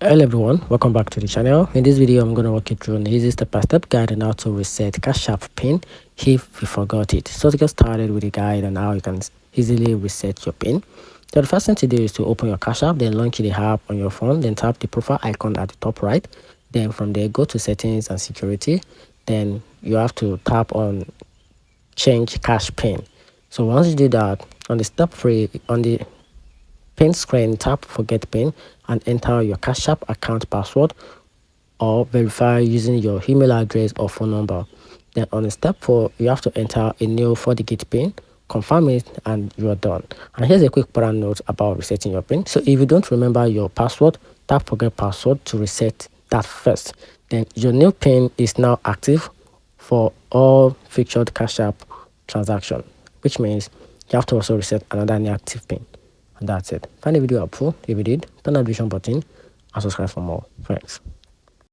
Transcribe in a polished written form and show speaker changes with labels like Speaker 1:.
Speaker 1: Hello everyone, welcome back to the channel. In this video I'm going to walk you through an easy step-by-step guide on how to reset Cash App pin if you forgot it. So to get started with the guide on how you can easily reset your pin, so the first thing to do is to open your Cash App, then launch the app on your phone, then tap the profile icon at the top right. Then from there go to settings and security. Then you have to tap on change cash pin. So once you do that, on the step 3 on the pin screen, tap forget pin and enter your Cash App account password or verify using your email address or phone number. Then on step 4, you have to enter a new 4-digit pin, confirm it, and you are done. And here's a quick parent note about resetting your pin. So if you don't remember your password, tap forget password to reset that first. Then your new pin is now active for all featured Cash App transaction, which means you have to also reset another inactive pin. And that's it. Find the video helpful. If you did, turn that notification button and subscribe for more. Thanks.